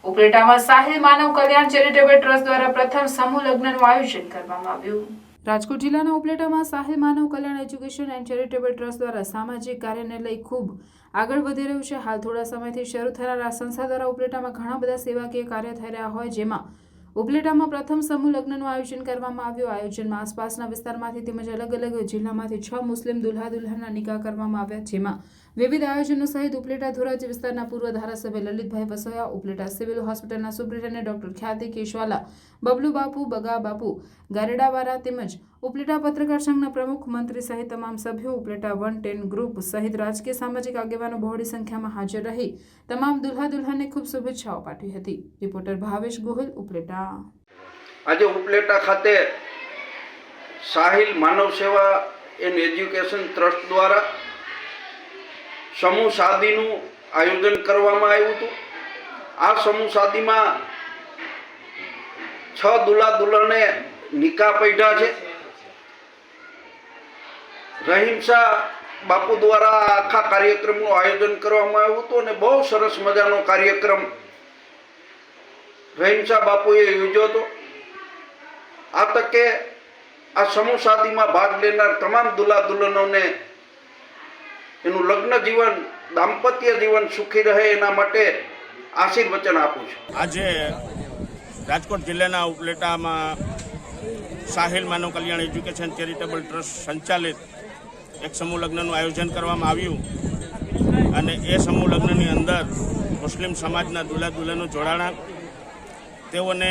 ઉપલેટામાં સાહિલ માનવ કલ્યાણ charitable trust દ્વારા પ્રથમ સમૂહ લગ્નનું આયોજન કરવામાં આવ્યું। રાજકોટ જિલ્લાના ઉપલેટામાં સાહિલ માનવ કલ્યાણ એજ્યુકેશન એન્ડ ચેરિટેબલ ટ્રસ્ટ દ્વારા સામાજિક કાર્યને લઈ ખૂબ આગળ વધી રહ્યું છે। હાલ થોડા સમયથી શરૂ થનાર આ સંસ્થા દ્વારા ઉપલેટામાં ઘણા બધા સેવાકીય કાર્ય થઈ રહ્યા હોય, જેમાં ઉપલેટામાં પ્રથમ સમૂહ લગ્નનું આયોજન કરવામાં આવ્યું। આયોજનમાં આસપાસના વિસ્તારમાંથી તેમજ અલગ અલગ જિલ્લામાંથી 6 મુસ્લિમ દુલ્હા દુલ્હનના નિકાહ કરવામાં આવ્યા, જેમાં વિવિધ આયોજનો સહિત ઉપલેટા ધોરાજી વિસ્તારના પૂર્વ ધારાસભ્ય લલિતભાઈ વસોયા, ઉપલેટા સિવિલ હોસ્પિટલના સુપ્રિન્ટેન્ડન્ટ ડોક્ટર ખ્યાતિ કેશવાલા, બબલુ બાપુ, બગા બાપુ ગારેડાવાળા તેમજ ઉપલેટા પત્રકાર સંઘના પ્રમુખ મંત્રી સહિત તમામ સભ્યો, ઉપલેટા 110 ગ્રુપ સહિત રાજકીય સામાજિક આગેવાનો બહોળી સંખ્યામાં હાજર રહી તમામ દુલ્હા દુલ્હનને ખૂબ શુભેચ્છાઓ પાઠવી હતી। રિપોર્ટર ભાવેશ ગોહિલ, ઉપલેટા। આજે ઉપલેટા ખાતે સાહિલ માનવ સેવા એન્ડ એજ્યુકેશન ટ્રસ્ટ દ્વારા સમૂહ શાદીનું આયોજન કરવામાં આવ્યું હતું। આ સમૂહ શાદીમાં 6 દુલ્હા દુલ્હને નિકાહ પઢ્યા છે। રહીમ શાહ બાપુ દ્વારા આખા કાર્યક્રમનું આયોજન કરવામાં આવ્યું હતું અને બહુ સરસ મજાનો કાર્યક્રમ રહીમ શાહ બાપુએ યોજ્યો હતો। આ તકે આ સમૂહ શાદીમાં ભાગ લેનાર તમામ દુલ્હા દુલ્હનોને એનું લગ્ન જીવન, દાંપત્ય જીવન સુખી રહે એના માટે આશીર્વચન આપું છું। આજે રાજકોટ જિલ્લાના ઉપલેટામાં સાહિલ માનવ કલ્યાણ એજ્યુકેશન ચેરિટેબલ ટ્રસ્ટ સંચાલિત એક સમૂહ લગ્નનું આયોજન કરવામાં આવ્યું અને એ સમૂહ લગ્નની અંદર મુસ્લિમ સમાજના દુલ્હા દુલ્હનો જોડાણા, તેઓને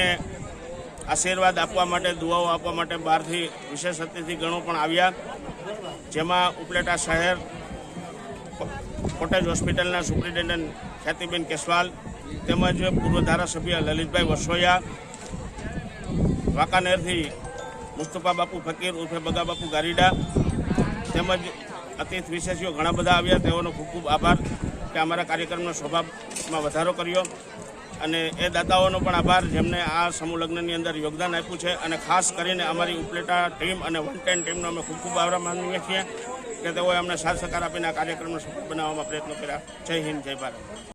આશીર્વાદ આપવા માટે, દુઆઓ આપવા માટે બહારથી વિશેષ અતિથિગણો પણ આવ્યા, જેમાં ઉપલેટા શહેર કોટેજ હોસ્પિટલના સુપ્રિન્ટેન્ડન્ટ ખ્યાતિબેન કેશવાલ તેમજ પૂર્વ ધારાસભ્ય લલિતભાઈ વસોયા, વાંકાનેરથી મુસ્તફા બાપુ ફકીર ઉર્ફે બગા બાપુ ગારીડા તેમજ અતિથિ વિશેષીઓ ઘણા બધા આવ્યા। તેઓનો ખૂબ ખૂબ આભાર કે અમારા કાર્યક્રમનો શોભામાં વધારો કર્યો, અને એ દાતાઓનો પણ આભાર જેમને આ સમૂહ લગ્નની અંદર યોગદાન આપ્યું છે। અને ખાસ કરીને અમારી ઉપલેટા ટીમ અને 110 ટીમનો અમે ખૂબ ખૂબ આભાર માનીએ છીએ કે તેઓએ અમને સાથ સહકાર આપીને આ કાર્યક્રમને સફળ બનાવવામાં પ્રયત્નો કર્યા। જય હિન્દ, જય ભારત।